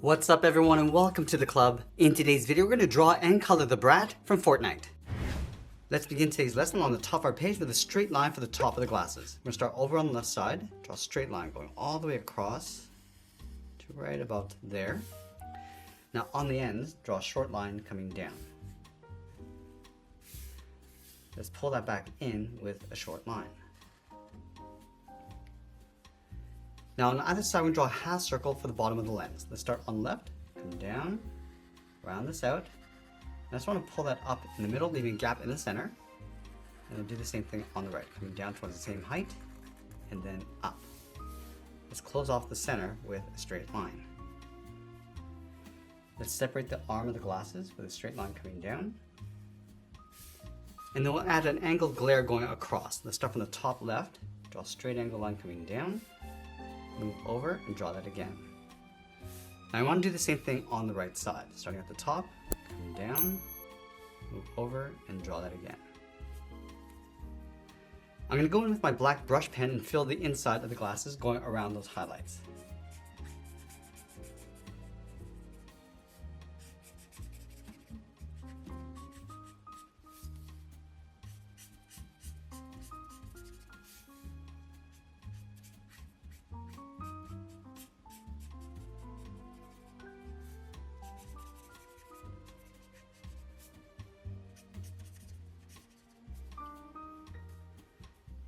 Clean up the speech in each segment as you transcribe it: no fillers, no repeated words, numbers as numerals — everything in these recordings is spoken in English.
What's up everyone and welcome to the club. In today's video we're going to draw and color the Brat from Fortnite. Let's begin today's lesson on the top of our page with a straight line for the top of the glasses. We're going to start over on the left side, draw a straight line going all the way across to right about there. Now on the ends, draw a short line coming down. Let's pull that back in with a short line. Now on either side, we draw a half circle for the bottom of the lens. Let's start on the left, come down, round this out. I just want to pull that up in the middle, leaving a gap in the center. And we'll do the same thing on the right, coming down towards the same height, and then up. Let's close off the center with a straight line. Let's separate the arm of the glasses with a straight line coming down. And then we'll add an angled glare going across. Let's start from the top left, draw a straight angle line coming down. Move over and draw that again. Now I want to do the same thing on the right side. Starting at the top, come down, move over and draw that again. I'm going to go in with my black brush pen and fill the inside of the glasses going around those highlights.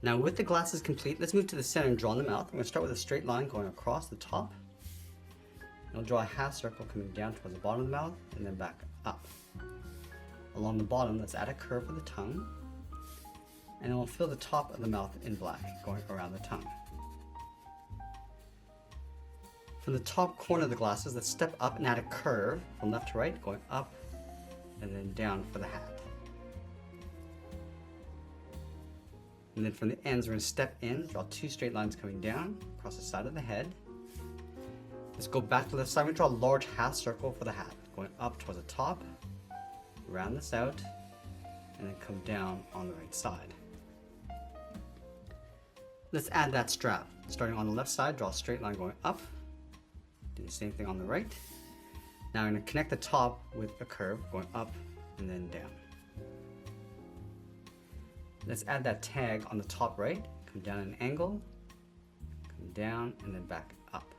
Now with the glasses complete, let's move to the center and draw the mouth. I'm going to start with a straight line going across the top. And I'll draw a half circle coming down towards the bottom of the mouth and then back up. Along the bottom, let's add a curve for the tongue. And then we'll fill the top of the mouth in black, going around the tongue. From the top corner of the glasses, let's step up and add a curve from left to right, going up and then down for the hat. And then from the ends, we're going to step in, draw two straight lines coming down across the side of the head. Let's go back to the left side. We're going to draw a large half circle for the hat, going up towards the top, round this out, and then come down on the right side. Let's add that strap. Starting on the left side, draw a straight line going up. Do the same thing on the right. Now I'm going to connect the top with a curve going up and then down. Let's add that tag on the top right, come down at an angle, come down and then back up.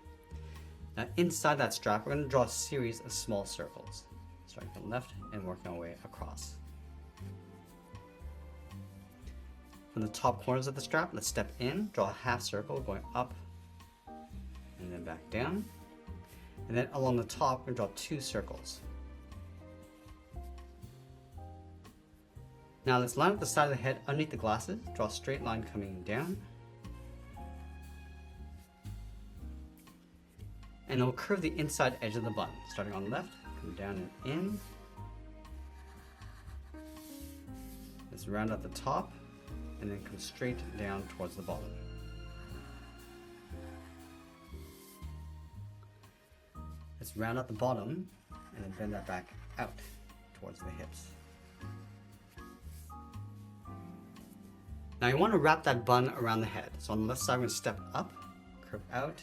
Now inside that strap, we're going to draw a series of small circles, starting from the left and working our way across. From the top corners of the strap, let's step in, draw a half circle going up and then back down. And then along the top, we're going to draw two circles. Now let's line up the side of the head underneath the glasses, draw a straight line coming down. And we'll curve the inside edge of the bun, starting on the left, come down and in. Let's round out the top, and then come straight down towards the bottom. Let's round out the bottom, and then bend that back out towards the hips. Now you want to wrap that bun around the head. So on the left side, we're going to step up, curve out,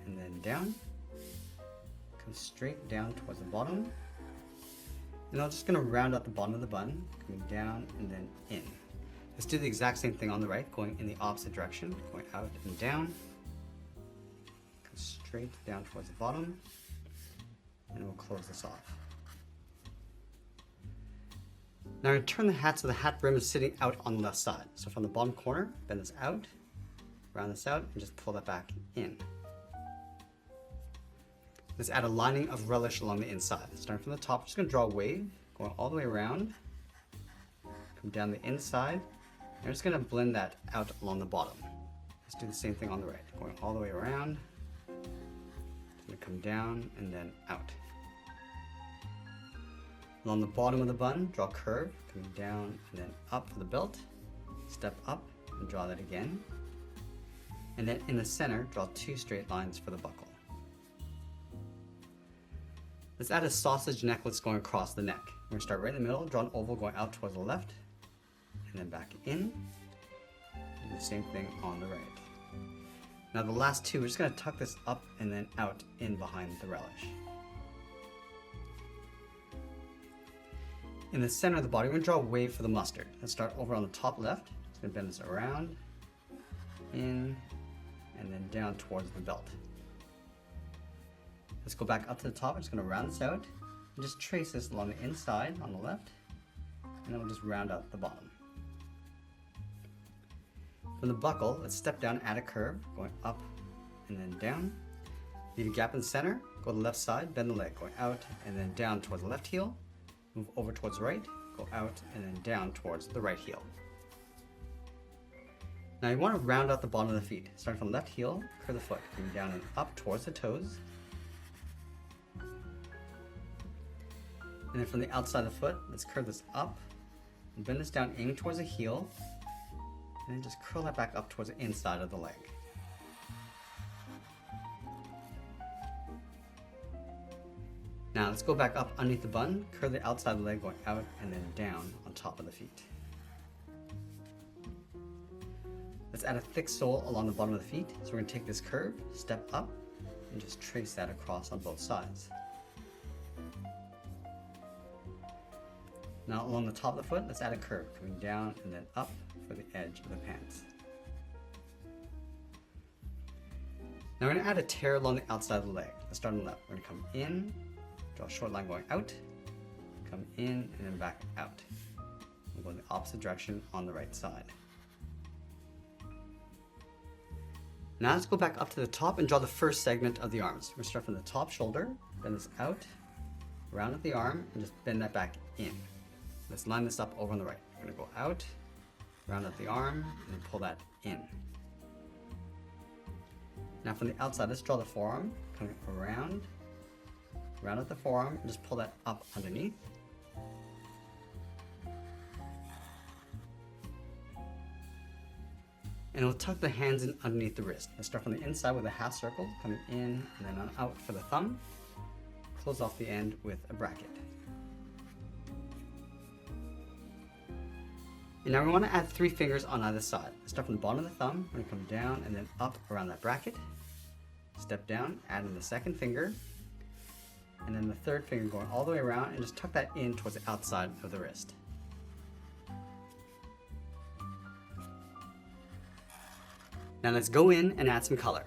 and then down. Come straight down towards the bottom. And I'm just going to round out the bottom of the bun, coming down and then in. Let's do the exact same thing on the right, going in the opposite direction, going out and down. Come straight down towards the bottom, and we'll close this off. Now I'm going to turn the hat so the hat brim is sitting out on the left side. So from the bottom corner, bend this out, round this out, and just pull that back in. Let's add a lining of relish along the inside. Starting from the top, I'm just going to draw a wave, going all the way around, come down the inside, and I'm just going to blend that out along the bottom. Let's do the same thing on the right, going all the way around, it's going to come down and then out. Along the bottom of the bun, draw a curve, coming down and then up for the belt. Step up and draw that again. And then in the center, draw two straight lines for the buckle. Let's add a sausage necklace going across the neck. We're going to start right in the middle, draw an oval going out towards the left, and then back in. Do the same thing on the right. Now the last two, we're just going to tuck this up and then out in behind the relish. In the center of the body, we're going to draw a wave for the mustard. Let's start over on the top left. Just going to bend this around, in, and then down towards the belt. Let's go back up to the top. I'm just going to round this out and just trace this along the inside on the left, and then we'll just round out the bottom. From the buckle, let's step down, add a curve, going up and then down. Leave a gap in the center, go to the left side, bend the leg, going out and then down towards the left heel. Move over towards the right, go out and then down towards the right heel. Now you want to round out the bottom of the feet. Starting from the left heel, curve the foot, coming down and up towards the toes. And then from the outside of the foot, let's curve this up and bend this down, aiming towards the heel. And then just curl that back up towards the inside of the leg. Now let's go back up underneath the bun, curl the outside of the leg going out and then down on top of the feet. Let's add a thick sole along the bottom of the feet. So we're going to take this curve, step up, and just trace that across on both sides. Now along the top of the foot, let's add a curve, coming down and then up for the edge of the pants. Now we're going to add a tear along the outside of the leg. Let's start on the left. We're going to come in, draw a short line going out, come in, and then back out. We'll go in the opposite direction on the right side. Now let's go back up to the top and draw the first segment of the arms. We're going to start from the top shoulder, bend this out, round at the arm, and just bend that back in. Let's line this up over on the right. We're going to go out, round out the arm, and then pull that in. Now from the outside, let's draw the forearm, coming around, round out the forearm, and just pull that up underneath. And we'll tuck the hands in underneath the wrist. Let's start from the inside with a half circle, coming in and then on out for the thumb. Close off the end with a bracket. And now we want to add 3 fingers on either side. Let's start from the bottom of the thumb. We're going to come down and then up around that bracket. Step down, add in the second finger, and then the third finger going all the way around, and just tuck that in towards the outside of the wrist. Now let's go in and add some color.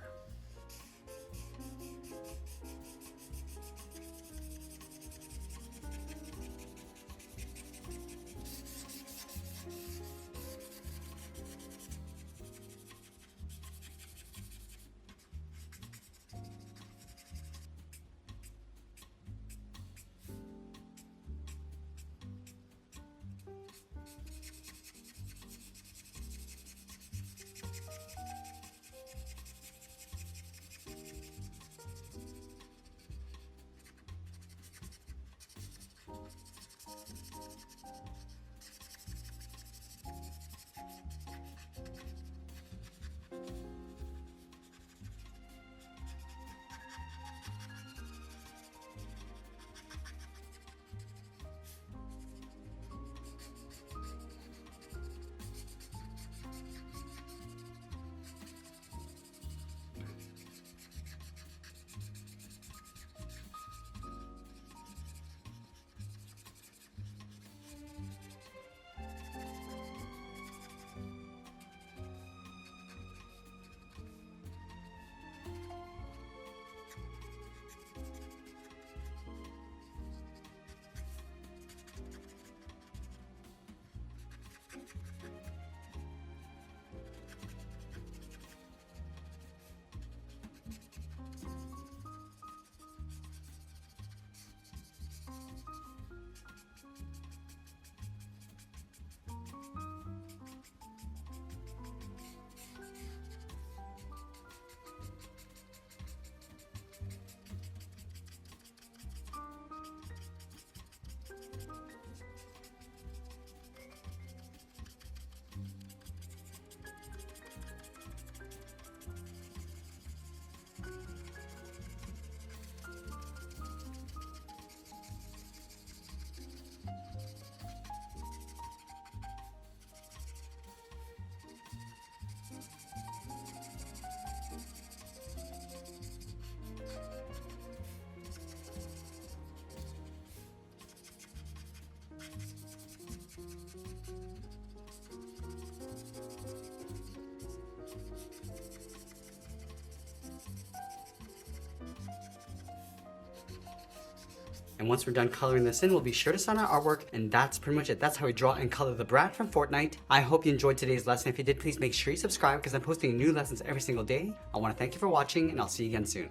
And once we're done coloring this in, we'll be sure to sign our artwork, and that's pretty much it. That's how we draw and color the Brat from Fortnite. I hope you enjoyed today's lesson. If you did, please make sure you subscribe because I'm posting new lessons every single day. I want to thank you for watching, and I'll see you again soon.